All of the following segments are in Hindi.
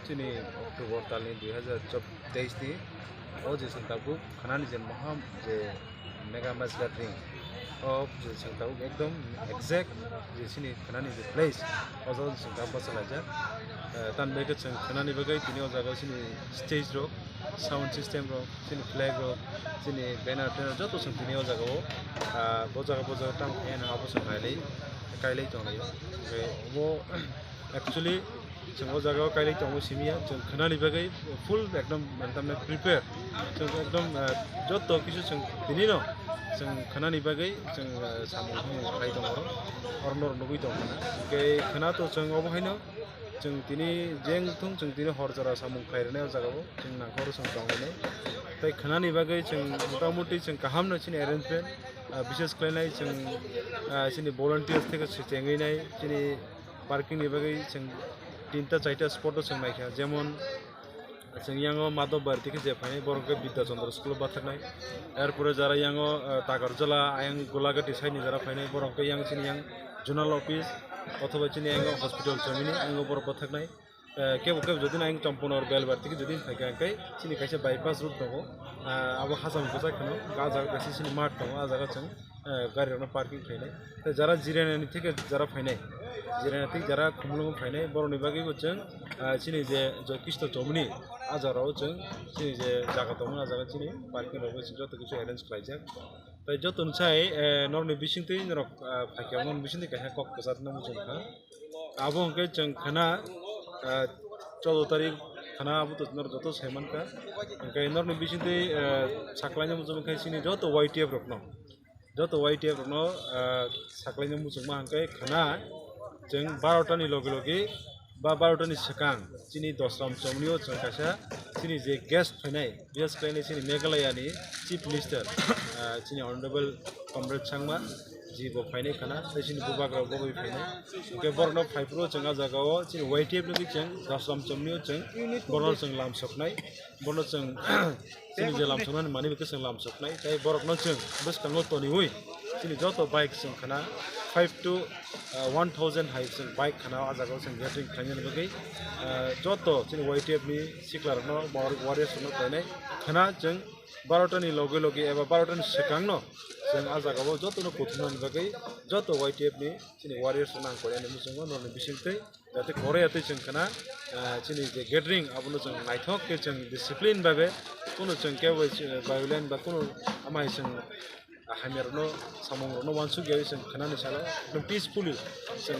Chini October talni 2023 ni o je sangtabu khanani je maham je mega mass gathering of je sangtabu ekdom exact je chini khanani je place ojo sangtabu basalaja tan mega chang khanani bagai tini o jaga chini stage ro sound system ro chini flag ro chini banner joto sang tini o jaga o bojaga tam en abo sangai kailai tongnai wo actually जों ओ जगह कायले तंगो सिमिया जों खनानि बागै फुल एकदम मानतामने प्रिपेयर जों एकदम जत किछु जों दिनि न जों खनानि बागै जों सामु खाय दङ और नर नगै दङ के खना तो जों अबहायनो जों दिनि जें थुं जों दिनि हर जरा सामु खायरने जगाव जों नाखर जों दङने तै खनानि बागै जों मोटामोटी जों काहामनो छिन अरेन्जमेन्ट विशेष खायनाय जों छिनि भलन्टियार्स थेके सिटेंगैनाय छिनि पार्किंग नि बागै जों तीनटा चारटा स्पट जों नायखा जेमन जों यांगो माधव भारती के जेफाय बरके विद्या चंद्र स्कुल बाथरनाय एरपुरे जारा यांगो तागरजला आयं गोलागटी साइनि जारा फायनाय बरके yang चिनि yang जोनाल अफिस अथवा चिनि yang हॉस्पिटल जमिनि आंगो बर बाथरनाय केबो जदि आयं चम्पनर बेल भारती के जदि फायखाय चिनि कायसे बाइपास रूट दङ आबो हाजाम गोजा खनो गाजा कायसे चिनि मार्ट दङ आ जागा जों गारियावनो पार्किंग फायनाय जारा जिरायनायनि थेके जारा फायनाय जिरायनायनि जारा खुमलुंग फायनाय बरनि बागैबो जों चिनि जे जकिस्त जमनि आजाराव जों चिनि जे जागा दङ आ जागा चिनि पार्किंग रावबो जत किछु अरेन्ज खालायजाक ताय जतन साय नरनि बिसिंथि नरक फायखायाव नरनि बिसिंथि काहे कक गजात नाम जोंहा आबो हंके जों खाना 14 तारिख खाना आबो तो नर जत सेमन का हंके नरनि बिसिंथि साख्लायनो जों खाय चिनि जत वाइटिएफ रखनो जत वाइटिएफ रखनो साख्लायनो जों मा हंके खाना जों 12 नि लगे लगे बा 12 नि सिगां चिनि दसराम चमनियो जों कायसा चिनि जे गेस्ट फैनाय गेस्ट फैनाय चिनि मेघालयानि चीफ मिनिस्टर चिनि ऑनरेबल कमरेड सांमा जी बो फैनाय खाना चिनि बुबाग्राव बो फैनाय के बरनो फाइप्रो जों आ जागाव चिनि वाइटिएफ लगे जों दसराम चमनियो जों बरनो जों लामसकनाय बरनो जों चिनि जे लामसकनाय माने बेखौ जों लामसकनाय ताय बरनो जों बसकांगो तनि हुइ चिनि जत बाइक जों खाना 5 to 1000 हाइट जों बाइक खाना आ जागाव जों गेटरिंग खायनो लगे जत चिनि वाइटिएफ नि सिक्लारनो वारियर्सनो फैनाय खाना जों 12 नि लगे लगे एबा 12 नि सिगांनो जों आ जागाव जतनो कुथुमनि बागै जत वाइटिएफ नि चिनि वारियर्स नांगोयानो मुसुङो नरनि बिसिंथै जाते घरेयाते जों खाना चिनि जे गेटरिंग आबनो जों नायथक के जों डिसिप्लिन बाबे कुनु जों केवल बायोलेन बा कुनु आमाय जों हामिरनो सामंरनो वानसु गयो जों खानानि साला एकदम पिसफुली जों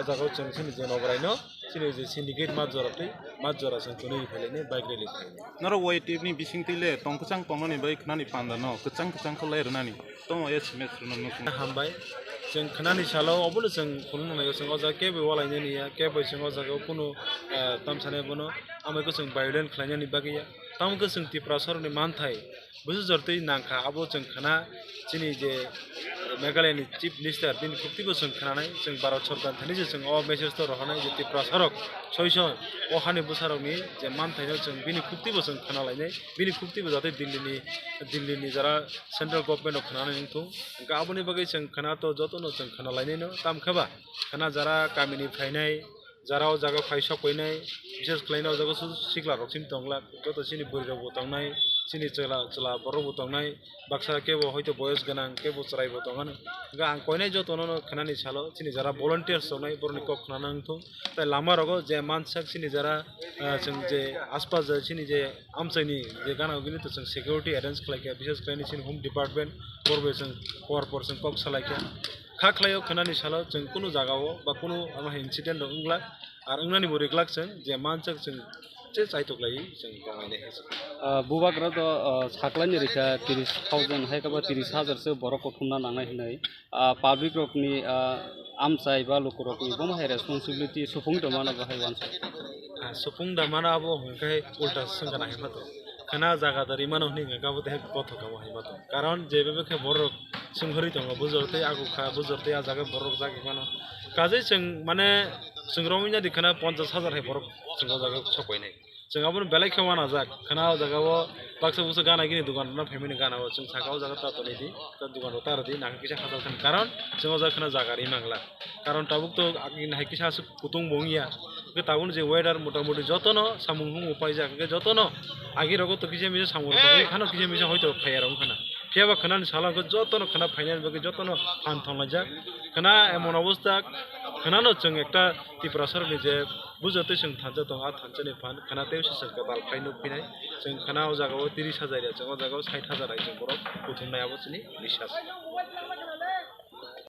जागाव जों चिनि जे नगरायनो चिनि जे सिन्डिकेट माजरा जों कुनै फैलायने बाइक रेलि नर वाइटिएफ नि बिसिंथैले टंकचां टंगनि बै खानानि पान्दा न कचां खौ लायरनानि तो एसमेस रनो हामबाय जों खानानि सालाव अबलो जों खुलुमनायाव जों अजा केबे वालायने निया केबे जों अजागाव कुनु तामसाने बनो आमायको जों बायोलेन खालायनानि बागैया तामको जों त्रिपुरा सरनि मानथाय बुझु जरतै नांखा आबो जों खाना चिनि जे मेघालयनि चीफ मिनिस्टर बिनि खुक्तिबो जों खानाय जों भारत सरकार थानि जे जों अ मेसेज तो रखनाय जे त्रिपुरा सरक सयस अहानि बुसारनि जे मानथायनो जों बिनि खुक्तिबो जों खाना लायनाय बिनि खुक्तिबो जाते दिल्लीनि जरा सेंट्रल गवर्नमेंट अफ खानाय नंथौ गाबोनि बागै जों खाना तो जतनो जों खाना लायनायनो तामखाबा खाना जरा गामिनि फायनाय जाराव जागा फायसक फैनाय विशेष खालायनाव जागा सिक्ला रक्सिम तंगला जत चिनि बोरगाव तंनाय चिनि चला बरबो तंनाय बाक्सा केबो हयतो बयस गोनां केबो चरायबो तंगानो गा आं कोयनाय जतनो खानानि सालो चिनि जरा भलन्टियार्स संनाय बरनि कक खाना नंथौ ताय लामा रगो जे मानसाक चिनि जरा जों जे आसपास चिनि जे आमसायनि जे गाना बिनि तो जों सिक्योरिटी अरेन्ज खालायखा विशेष खालायनि चिनि होम डिपार्टमेंट बरबे जों कोरपर जों कक सालायखा खाख्लायाव खानानि सालो जों कुनु जागाव बा कुनु आमा इन्सिडेन्ट दंग्ला आरो अंनानि बोरिग्लाक जों जे मानसाक जों जे साइथकलाय जों गमायनाय हेसो बुबाग्रा तो साख्लानि रेखा 30,000 हायकाबा 30,000 सो बरक थुमना नांनाय होननाय पाब्लिक रकनि आमसाय बा लुक रकनि बमाहाय रेसपन्सिबिलिटी सुफुं दमाना बाहाय वानस सुफुं दमाना आबो हंखाय उल्टा संगाना हेमातो खाना जागादारि मानो हनि गाबो दे गथ गाबो हेमातो कारण जेबे के बरक संहरि दङ बुजरते आगुखा बुजरते आ जागा बरक जागि मानो काजै जों माने संग्रामिना दिखाना 50,000 हाय बरक संगा जागा सकायनाय जों आबो बेलाय खेवाना जाक खाना जागावो बाक्सा बुसा गाना गिनि दुकान ना फेमिनि गानाव जों सागाव जागा तातनि दि त दुकान तारदि नां किसा खादा कारण जों जाखना जागारि मांगला कारण ताबुक तो आगिन हाय किसा कुतुं बंगिया তাগুন যে ওয়েদার মোটামুটি যতনো সামুং হুম উপায় যাকে যতনো আগে রকম তো কিছু মিশে সামুং খানো কিছু মিশে হয়তো খাই আর খানা ফিয়াবা খানানি সালামকে যতনো খানা ফাইনাল বাকি যতনো ফান থাংলা যাক খানা এমন অবস্থা খানানো जों একটা ত্রিপুরা সরকারनि যে বুঝতে जों थांजा दं आ थांजानि फान खाना तेवसि जों बाल फाइनो फैनाय जों खाना ओ जागाव 30,000 जों ओ जागाव 60,000 जों बरफ बुथुमनायाबो जोंनि बिसास